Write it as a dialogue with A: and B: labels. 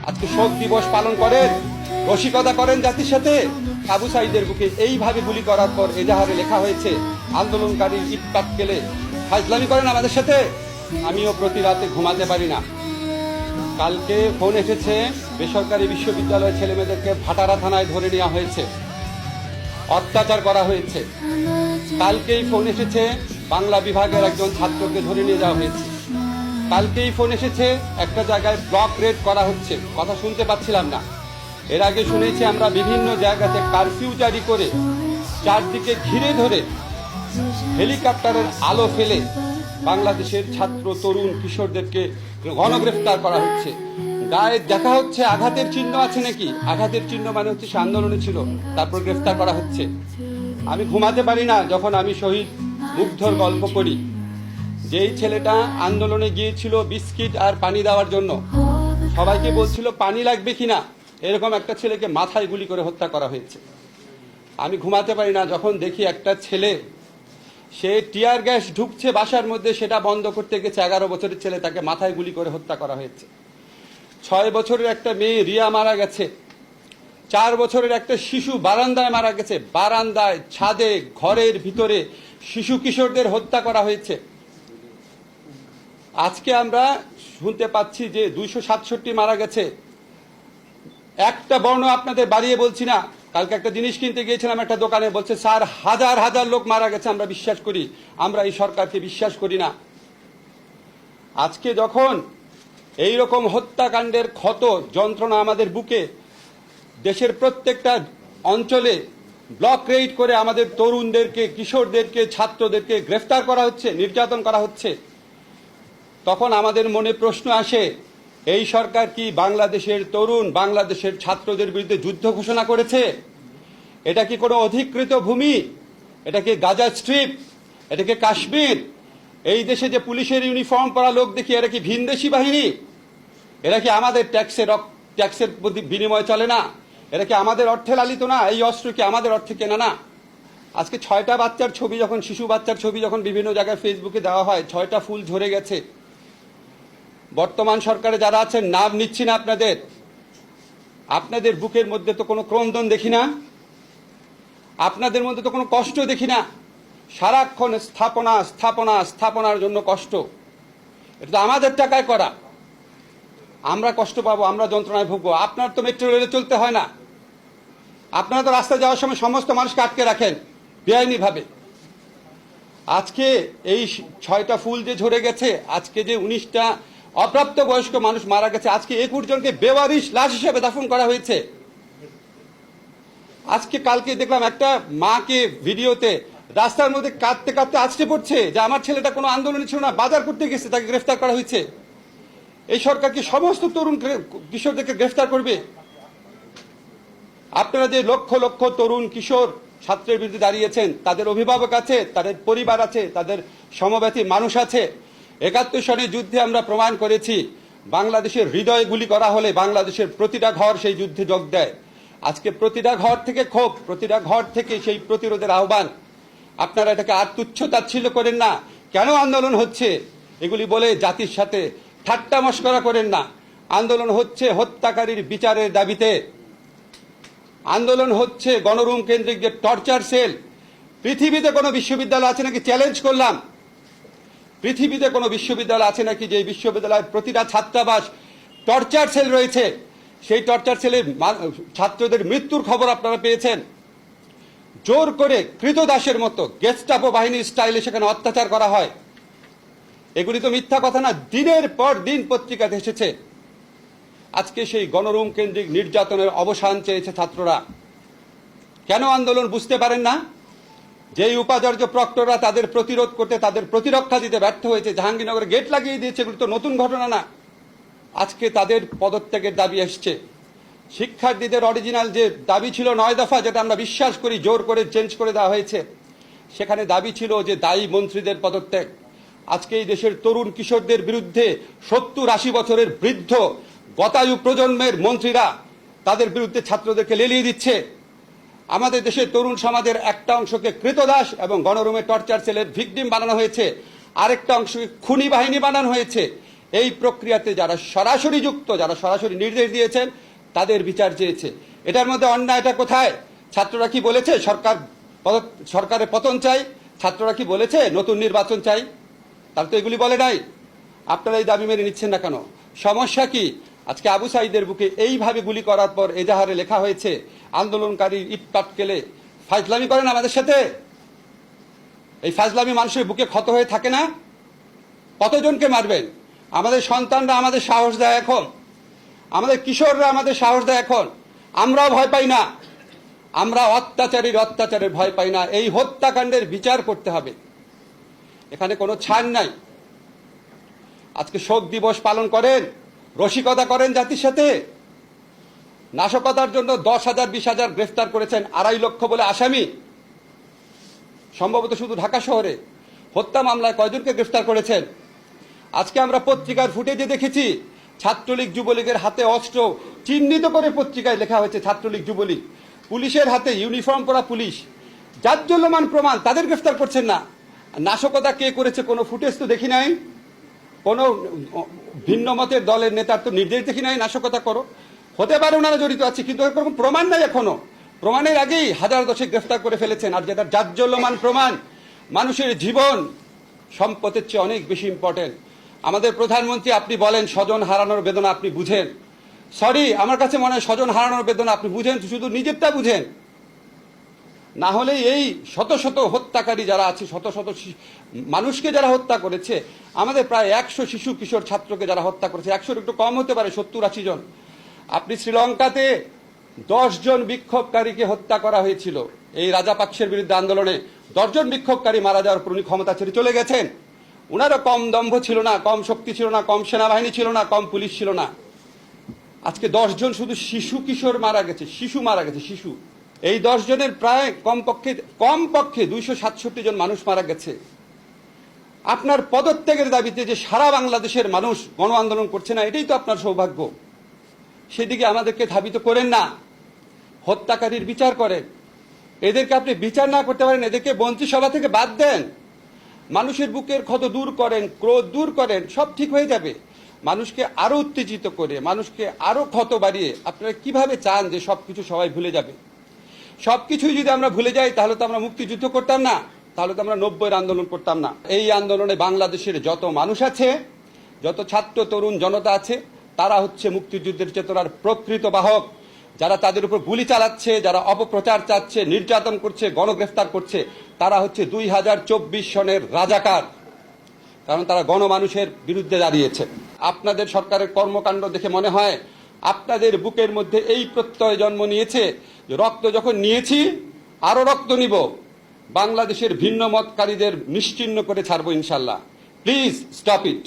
A: আজকে শোক দিবস পালন করেন, রসিকতা করেন জাতির সাথে। আবু সাঈদের বুকে এইভাবে গুলি করার পর এজাহারে লেখা হয়েছে আন্দোলনকারী ইট পাটকেলে ফাজলামি করেন আমাদের সাথে। আমিও প্রতি রাতে ঘুমাতে পারি না। কালকে ফোন এসেছে বেসরকারি বিশ্ববিদ্যালয়ের ছেলেমেয়েদেরকে ভাটারা থানায় ধরে নেওয়া হয়েছে, অত্যাচার করা হয়েছে। কালকেই ফোন এসেছে বাংলা বিভাগের একজন ছাত্রকে ধরে নিয়ে যাওয়া হয়েছে। কালকেই ফোন এসেছে একটা জায়গায় ব্লক রেড করা হচ্ছে, কথা শুনতে পাচ্ছিলাম না। এর আগে শুনেছি আমরা বিভিন্ন জায়গাতে কারফিউ জারি করে চারদিকে ঘিরে ধরে হেলিকপ্টারের আলো ফেলে বাংলাদেশের ছাত্র তরুণ কিশোরদেরকে গণগ্রেফতার করা হচ্ছে। গায়ে দেখা হচ্ছে আঘাতের চিহ্ন আছে নাকি, আঘাতের চিহ্ন মানে হচ্ছে সে আন্দোলনে ছিল, তারপর গ্রেফতার করা হচ্ছে। আমি ঘুমাতে পারি না যখন আমি শহীদ মুগ্ধর গল্প করি। যেই ছেলেটা আন্দোলনে গিয়েছিল বিস্কিট আর পানি দেওয়ার জন্য, সবাইকে বলছিল পানি লাগবে কিনা, এরকম একটা ছেলেকে মাথায় গুলি করে হত্যা করা হয়েছে। আমি ঘুমাতে পারি না যখন দেখি একটা ছেলে সে টিয়ার গ্যাস ঢুকছে বাসার মধ্যে, সেটা বন্ধ করতে গেছে 11 বছরের ছেলে, তাকে মাথায় গুলি করে হত্যা করা হয়েছে। 6 বছরের একটা মেয়ে রিয়া মারা গেছে। 4 বছরের একটা শিশু বারান্দায় মারা গেছে, বারান্দায়, ছাদে, ঘরের ভিতরে শিশু কিশোরদের হত্যা করা হয়েছে। আজকে আমরা শুনতে পাচ্ছি যে 267 মারা গেছে। একটা বর্ণ আপনাদের বাড়িয়ে বলছি না। কালকে একটা জিনিস কিনতে গিয়েছিলাম একটা দোকানে, বলছে স্যার হাজার হাজার লোক মারা গেছে, আমরা বিশ্বাস করি, আমরা এই সরকারকে বিশ্বাস করি না। আজকে যখন এই রকম হত্যাকাণ্ডের ক্ষত যন্ত্রণা আমাদের বুকে, দেশের প্রত্যেকটা অঞ্চলে ব্লক রেড করে আমাদের তরুণদেরকে, কিশোরদেরকে, ছাত্রদেরকে গ্রেফতার করা হচ্ছে, নির্যাতন করা হচ্ছে, তখন আমাদের মনে প্রশ্ন আসে, এই সরকার কি বাংলাদেশের তরুণ, বাংলাদেশের ছাত্রদের বিরুদ্ধে যুদ্ধ ঘোষণা করেছে? এটা কি কোনো অধিকৃত ভূমি? এটা কি গাজা স্ট্রিপ? এটা কি কাশ্মীর? এই দেশে যে পুলিশের ইউনিফর্ম পরা লোক দেখি, এরা কি ভিনদেশি বাহিনী? এরা কি আমাদের ট্যাক্সের বিনিময়ে চলে না? এরা কি আমাদের অর্থে লালিত না? এই অস্ত্র কি আমাদের অর্থে কেনা না? আজকে 6টা বাচ্চার ছবি যখন, শিশু বাচ্চার ছবি যখন বিভিন্ন জায়গায় ফেসবুকে দেওয়া হয়, 6টা ফুল ঝরে গেছে। বর্তমান সরকারে যারা আছেন, নাম নিচ্ছি না আপনাদের বুকের মধ্যে তো কোনো ক্রন্দন দেখি না, আপনাদের মধ্যে তো কোনো কষ্ট দেখি না। সারাক্ষণ স্থাপনা স্থাপনা স্থাপনার জন্য কষ্ট। এটা তো আমাদের টাকায় করা। আমরা কষ্ট পাবো, আমরা যন্ত্রণায় ভুগবো। আপনার তো মেট্রো রেলে চলতে হয় না, আপনারা তো রাস্তায় যাওয়ার সময় সমস্ত মানুষকে আটকে রাখেন বেআইনিভাবে। আজকে এই 6টা ফুল যে ঝরে গেছে, আজকে যে 19টা অপ্রাপ্ত বয়স্ক মানুষ মারা গেছে, আজকে 21 জনকে বেওয়ারিশ লাশ হিসেবে দাফন করা হয়েছে। আজকে কালকে দেখলাম একটা মাকে ভিডিওতে রাস্তার মধ্যে কাঁদতে কাঁদতে আছড়ে পড়ছে যে আমার ছেলেটা কোনো আন্দোলনে ছিল না, বাজার করতে গেছে, তাকে গ্রেফতার করা হয়েছে। এই সরকার কি সমস্ত তরুণ কিশোরদেরকে গ্রেফতার করবে? আপনারা যে লক্ষ লক্ষ তরুণ কিশোর ছাত্রের বিরুদ্ধে দাঁড়িয়েছেন, তাদের অভিভাবক আছে, তাদের পরিবার আছে, তাদের সমব্যথী মানুষ আছে। 71 সনের যুদ্ধে আমরা প্রমাণ করেছি বাংলাদেশের হৃদয়ে গুলি করা হলে বাংলাদেশের প্রতিটা ঘর সেই যুদ্ধে যোগ দেয়। আজকে প্রতিটা ঘর থেকে ক্ষোভ, প্রতিটা ঘর থেকে সেই প্রতিরোধের আহ্বান। আপনারা এটাকে আর তুচ্ছ তাচ্ছিল্য করেন না। কেন আন্দোলন হচ্ছে এগুলি বলে জাতির সাথে ঠাট্টা মশকরা করেন না। আন্দোলন হচ্ছে হত্যাকারীর বিচারের দাবিতে, আন্দোলন হচ্ছে গণরুম কেন্দ্রিক যে টর্চার সেল। পৃথিবীতে কোনো বিশ্ববিদ্যালয় আছে নাকি, চ্যালেঞ্জ করলাম, পৃথিবীতে কোনো বিশ্ববিদ্যালয় আছে নাকি যে বিশ্ববিদ্যালয়ের প্রতিটা ছাত্রাবাস টর্চার সেল রয়েছে? সেই টর্চার সেলে ছাত্রদের মৃত্যুর খবর আপনারা পেয়েছেন। জোর করে কৃতদাসের মতো গেস্টাপো বাহিনীর স্টাইলে সেখানে অত্যাচার করা হয়। এগুলি তো মিথ্যা কথা না, দিনের পর দিন পত্রিকাতে এসেছে। আজকে সেই গণরুম কেন্দ্রিক নির্যাতনের অবসান চেয়েছে ছাত্ররা। কেন আন্দোলন বুঝতে পারেন না? যেই উপাচার্য প্রক্টররা তাদের প্রতিরোধ করতে, তাদের প্রতিরক্ষা দিতে ব্যর্থ হয়েছে, জাহাঙ্গীরনগরে গেট লাগিয়ে দিয়েছে, এগুলো তো নতুন ঘটনা না। আজকে তাদের পদত্যাগের দাবি এসছে। শিক্ষার্থীদের অরিজিনাল যে দাবি ছিল 9 দফা, যেটা আমরা বিশ্বাস করি জোর করে চেঞ্জ করে দেওয়া হয়েছে, সেখানে দাবি ছিল যে দায়ী মন্ত্রীদের পদত্যাগ। আজকে এই দেশের তরুণ কিশোরদের বিরুদ্ধে 70-80 বছরের বৃদ্ধ গতায়ু প্রজন্মের মন্ত্রীরা তাদের বিরুদ্ধে ছাত্রদেরকে লেলিয়ে দিচ্ছে। আমাদের দেশের তরুণ সমাজের একটা অংশকে কৃতদাস এবং গণরুমে টর্চার সেলের ভিকটিম বানানো হয়েছে, আরেকটা অংশকে খুনি বাহিনী বানানো হয়েছে। এই প্রক্রিয়াতে যারা সরাসরি যুক্ত, যারা সরাসরি নির্দেশ দিয়েছেন, তাদের বিচার চেয়েছে। এটার মধ্যে অন্যায়টা কোথায়? ছাত্ররা কি বলেছে সরকারের পতন চাই? ছাত্ররা কি বলেছে নতুন নির্বাচন চাই? তারা তো এগুলি বলে নাই। আপনারা এই দাবি মেনে নিচ্ছেন না কেন? সমস্যা কি? আজকে আবু সাঈদের বুকে এইভাবে গুলি করার পর এজাহারে লেখা হয়েছে আন্দোলনকারী ইট পাটকেলে ফাজলামি করেন আমাদের সাথে। এই ফাজলামি মানুষের বুকে ক্ষত হয়ে থাকে না? কতজনকে মারবেন? আমাদের সন্তানরা আমাদের সাহস দেয় এখন, আমাদের কিশোররা আমাদের সাহস দেয় এখন। আমরাও ভয় পাই না, আমরা অত্যাচারের ভয় পাই না। এই হত্যাকাণ্ডের বিচার করতে হবে, এখানে কোনো ছাড় নাই। আজকে শোক দিবস পালন করেন, রসিকতা করেন জাতির সাথে। নাশকতার জন্য 10,000 20,000 গ্রেফতার করেছেন, 2.5 লক্ষ বলে আসামি, সম্ভবত শুধু ঢাকা শহরে। হত্যা মামলায় কয়জনকে গ্রেফতার করেছেন? আজকে আমরা পত্রিকার ফুটেজে দেখেছি ছাত্রলীগ যুবলীগের হাতে অস্ত্র চিহ্নিত করে পত্রিকায় লেখা হয়েছে ছাত্রলীগ যুবলীগ। পুলিশের হাতে ইউনিফর্ম পরা পুলিশ, জাজ্জল্যমান প্রমাণ, তাদের গ্রেফতার করছেন না। নাশকতা কে করেছে কোনো ফুটেজ তো দেখি নাই, কোনো ভিন্ন মতের দলের নেতার তো নির্দেশ দেখি নাই নাশকতা করো। হতে পারে ওনারা জড়িত আছে, কিন্তু এরকম প্রমাণ নাই এখনো। প্রমাণের আগেই 1000 গ্রেফতার করে ফেলেছেন। আর যেটা জাজ্জল্যমান প্রমাণ, মানুষের জীবন সম্পদের চেয়ে অনেক বেশি ইম্পর্টেন্ট। আমাদের প্রধানমন্ত্রী, আপনি বলেন স্বজন হারানোর বেদনা আপনি বুঝেন। সরি, আমার কাছে মনে হয় স্বজন হারানোর বেদনা আপনি বুঝেন, শুধু নিজেরটা বুঝেন। না হলে এই শত শত হত্যাকারী যারা আছে, শত শত মানুষকে যারা হত্যা করেছে, আমাদের প্রায় 100 শিশু কিশোর ছাত্রকে যারা হত্যা করেছে, 100 একটু কম হতে পারে, 70-80 জন। আপনি শ্রীলঙ্কাতে 10 জন বিক্ষোভকারীকে হত্যা করা হয়েছিল এই রাজাপাকসের বিরুদ্ধে আন্দোলনে। 10 জন বিক্ষোভকারী মারা যাওয়ার পর উনি ক্ষমতা ছেড়ে চলে গেছেন। উনারও কম দম্ভ ছিল না, কম শক্তি ছিল না, কম সেনাবাহিনী ছিল না, কম পুলিশ ছিল না। আজকে 10 জন শুধু শিশু কিশোর মারা গেছে, শিশু মারা গেছে, শিশু। এই 10 জনের প্রায় কমপক্ষে 267 জন মানুষ মারা গেছে। আপনার পদত্যাগের দাবিতে যে সারা বাংলাদেশের মানুষ গণ আন্দোলন করছে না, এটাই তো আপনার সৌভাগ্য। সেদিকে আমাদেরকে ধাবিত করেন না, হত্যাকারীর বিচার করেন। এদেরকে আপনি বিচার না করতে পারেন, এদেরকে মন্ত্রিসভা থেকে বাদ দেন। মানুষের বুকের ক্ষত দূর করেন, ক্রোধ দূর করেন, সব ঠিক হয়ে যাবে। মানুষকে আরো উত্তেজিত করে, মানুষকে আরো ক্ষত বাড়িয়ে আপনারা কিভাবে চান যে সবকিছু সবাই ভুলে যাবে? সবকিছুই যদি আমরা ভুলে যাই, তাহলে তো আমরা মুক্তিযুদ্ধ করতাম না, তাহলে তো আমরা 90-এর আন্দোলন করতাম না। এই আন্দোলনে বাংলাদেশের যত মানুষ আছে, যত ছাত্র তরুণ জনতা আছে, তারা হচ্ছে মুক্তিযুদ্ধের চেতনার প্রকৃত বাহক। যারা তাদের উপর গুলি চালাচ্ছে, যারা অপপ্রচার চাচ্ছে, নির্যাতন করছে, গণগ্রেফতার করছে, তারা হচ্ছে 2024 সনের রাজাকার। কারণ তারা গণমানুষের বিরুদ্ধে দাঁড়িয়েছে। আপনাদের সরকারের কর্মকাণ্ড দেখে মনে হয় আপনাদের বুকের মধ্যে এই প্রত্যয় জন্ম নিয়েছে যে রক্ত যখন নিয়েছি আরো রক্ত নিব, বাংলাদেশের ভিন্ন মতকারীদের নিশ্চিহ্ন করে ছাড়বো ইনশাল্লাহ। Please stop it.